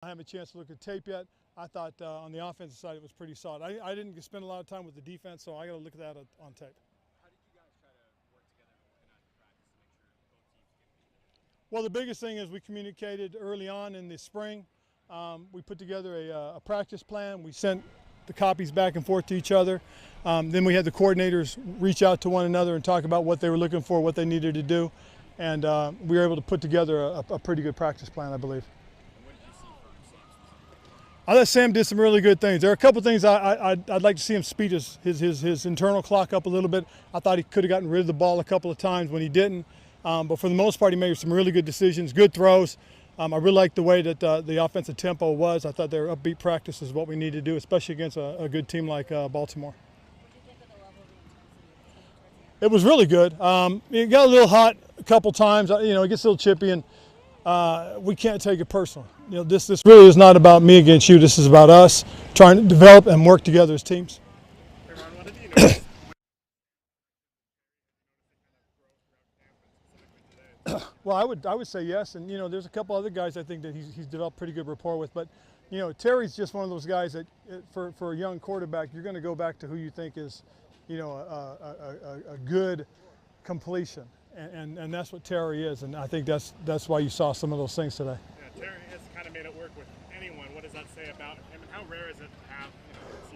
I haven't a chance to look at tape yet. I thought on the offensive side it was pretty solid. I didn't spend a lot of time with the defense, so I got to look at that on tape. How did you guys try to work together and organize the practice to make sure both teams get beat? Well, the biggest thing is we communicated early on in the spring. We put together a practice plan. We sent the copies back and forth to each other. Then we had the coordinators reach out to one another and talk about what they were looking for, what they needed to do. And we were able to put together a pretty good practice plan, I believe. And what did you see from Sam specifically? I thought Sam did some really good things. There are a couple things I'd like to see him speed his internal clock up a little bit. I thought he could have gotten rid of the ball a couple of times when he didn't. But for the most part, he made some really good decisions, good throws. I really liked the way that the offensive tempo was. I thought their upbeat practice is what we need to do, especially against a good team like Baltimore. What did you think of the level of intensity? It was really good. It got a little hot a couple times. You know, it gets a little chippy, and we can't take it personal. You know, this really is not about me against you. This is about us trying to develop and work together as teams. Hey Ron, what did you notice? Well, I would say yes, and you know, there's a couple other guys I think that he's developed pretty good rapport with. But you know, Terry's just one of those guys that for a young quarterback, you're going to go back to who you think is, you know, a good completion, and that's what Terry is, and I think that's why you saw some of those things today. Yeah, Terry has kind of made it work with anyone. What does that say about him, and how rare is it to have?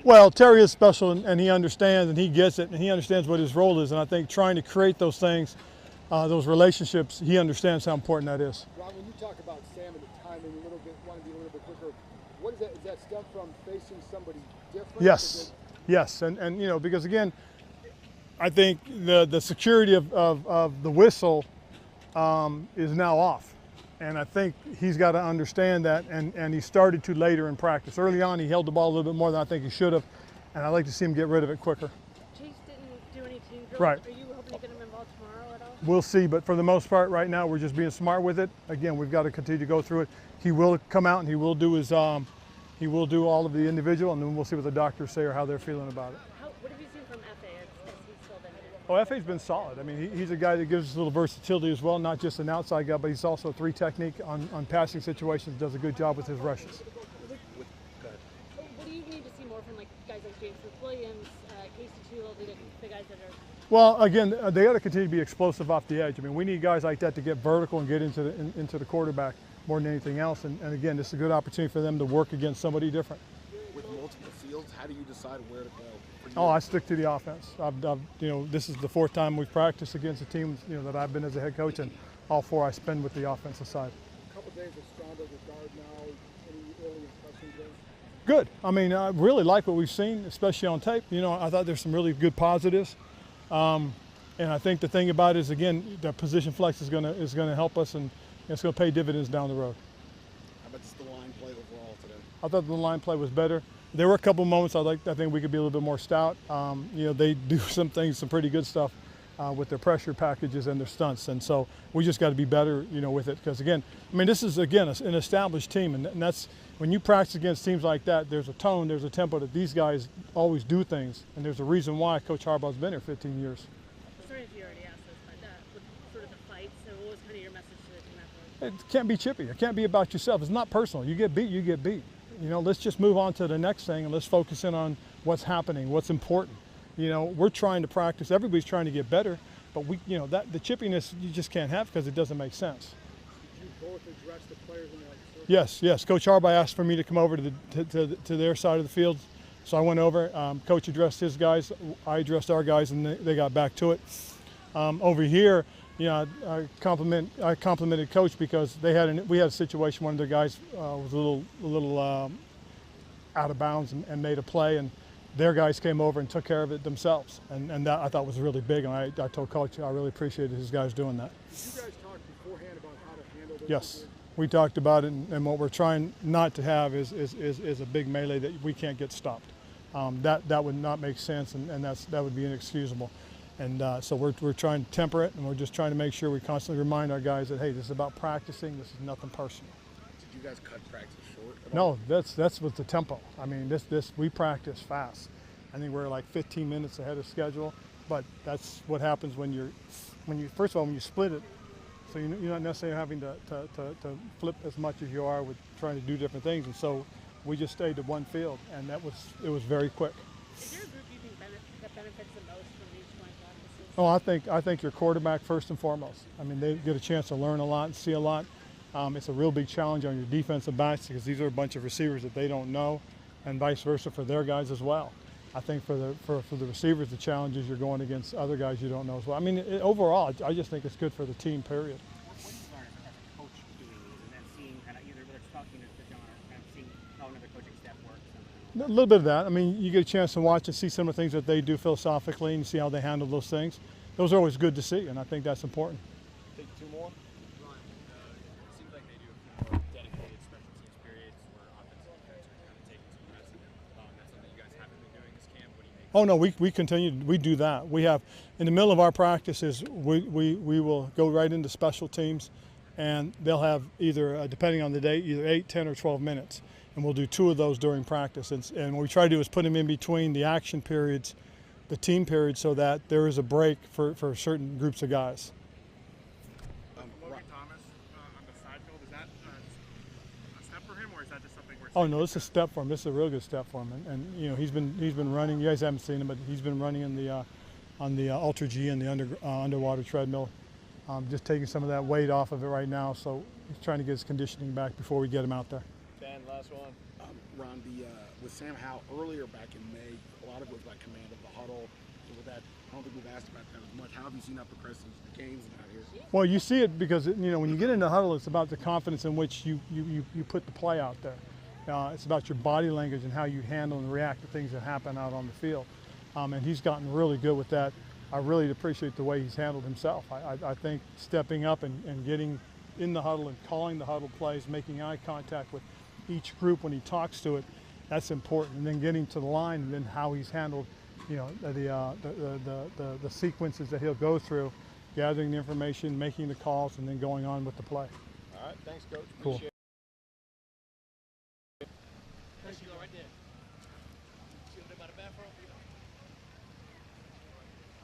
Well, Terry is special, and he understands, and he gets it, and he understands what his role is, and I think trying to create those things. Those relationships, he understands how important that is. Ron, when you talk about Sam and the timing a little bit, want to be a little bit quicker, what is that? Is that stem from facing somebody different? Yes, yes, and you know, because again, I think the security of the whistle is now off, and I think he's got to understand that, and he started to later in practice. Early on, he held the ball a little bit more than I think he should have, and I'd like to see him get rid of it quicker. Chase didn't do any team drills. Right. Are you hoping to get him involved tomorrow at all? We'll see, but for the most part right now, we're just being smart with it. Again, we've got to continue to go through it. He will come out and he will do his, he will do all of the individual, and then we'll see what the doctors say or how they're feeling about it. What have you seen from FA as he's still been in? Oh, FA's been solid. I mean, he's a guy that gives us a little versatility as well, not just an outside guy, but he's also a three technique on passing situations, does a good job with his rushes. What do you need to see more from like guys like James Williams, Casey Tootle, the guys that are? Well, again, they got to continue to be explosive off the edge. I mean, we need guys like that to get vertical and get into the quarterback more than anything else. And again, this is a good opportunity for them to work against somebody different. With multiple fields, how do you decide where to go? Oh, I stick to the offense. You know, this is the fourth time we've practiced against a team, you know, that I've been as a head coach, and all four I spend with the offensive side. A couple days of Strondo with guard now. Any early impressions there? Good. I mean, I really like what we've seen, especially on tape. You know, I thought there's some really good positives. And I think the thing about it is, again, the position flex is going to help us, and it's going to pay dividends down the road. How about just the line play overall today? I thought the line play was better. There were a couple moments I think we could be a little bit more stout. You know, they do some pretty good stuff with their pressure packages and their stunts, and so we just got to be better, you know, with it. Because again, I mean, this is again an established team, and that's when you practice against teams like that. There's a tone, there's a tempo that these guys always do things, and there's a reason why Coach Harbaugh's been here 15 years. Sorry if you already asked this, but with sort of the fights, so what was kind of your message to the team afterwards? It can't be chippy. It can't be about yourself. It's not personal. You get beat, you get beat. You know, let's just move on to the next thing, and let's focus in on what's happening, what's important. You know, we're trying to practice. Everybody's trying to get better, but you know, that the chippiness you just can't have because it doesn't make sense. Did you both address the players in that circle? Yes, yes. Coach Harbaugh asked for me to come over to their side of the field, so I went over. Coach addressed his guys. I addressed our guys, and they got back to it. Over here, you know, I complimented Coach because we had a situation. One of their guys was a little out of bounds and made a play, and their guys came over and took care of it themselves, and that I thought was really big. And I told Coach I really appreciated his guys doing that. Did you guys talk beforehand about how to handle those? Yes, we talked about it, and what we're trying not to have is a big melee that we can't get stopped. That would not make sense, and that would be inexcusable. And so we're trying to temper it, and we're just trying to make sure we constantly remind our guys that, hey, this is about practicing. This is nothing personal. Did you guys cut practice short? No, that's with the tempo. I mean, we practice fast. I think we're like 15 minutes ahead of schedule, but that's what happens when you first of all when you split it So you're not necessarily having to flip as much as you are with trying to do different things. And so we just stayed to one field, and it was very quick. Is there a group you think that benefits the most from these joint practices? Oh, I think your quarterback first and foremost. I mean, they get a chance to learn a lot and see a lot. It's a real big challenge on your defensive backs because these are a bunch of receivers that they don't know, and vice versa for their guys as well. I think for the receivers, the challenge is you're going against other guys you don't know as well. I mean, overall, I just think it's good for the team, period. What do you learn as a coach doing these, and then seeing kind of either whether it's talking to John or kind of seeing how another coaching staff works? A little bit of that. I mean, you get a chance to watch and see some of the things that they do philosophically and see how they handle those things. Those are always good to see, and I think that's important. Take two more. Ron, it seems like they do a few more dedicated special teams periods where offensive defense are kind of taking some reps. That's something you guys haven't been doing this camp. What do you make? Oh no, we continue. We do that. We have in the middle of our practices, we will go right into special teams, and they'll have either depending on the day, either 8, 10, or 12 minutes, and we'll do 2 of those during practice. And what we try to do is put them in between the action periods, the team periods, so that there is a break for certain groups of guys. Logan Thomas on the side field, is that a step for him, or is that just something where? Oh no, this is a step for him. This is a real good step for him, and you know he's been running. You guys haven't seen him, but he's been running in the on the Ultra G and the underwater treadmill, just taking some of that weight off of it right now. So he's trying to get his conditioning back before we get him out there. Dan, last one. Ron, with Sam Howell earlier back in May, a lot of it was by command of the huddle. So with that, I don't think we've asked about that as much. How have you seen that progress in games and out here? Well, you see it because you know when you get into huddle, it's about the confidence in which you put the play out there. It's about your body language and how you handle and react to things that happen out on the field. And he's gotten really good with that. I really appreciate the way he's handled himself. I think stepping up and getting in the huddle and calling the huddle plays, making eye contact with each group when he talks to it, that's important. And then getting to the line and then how he's handled, you know, the sequences that he'll go through, gathering the information, making the calls, and then going on with the play. All right, thanks, Coach. Cool. Appreciate it.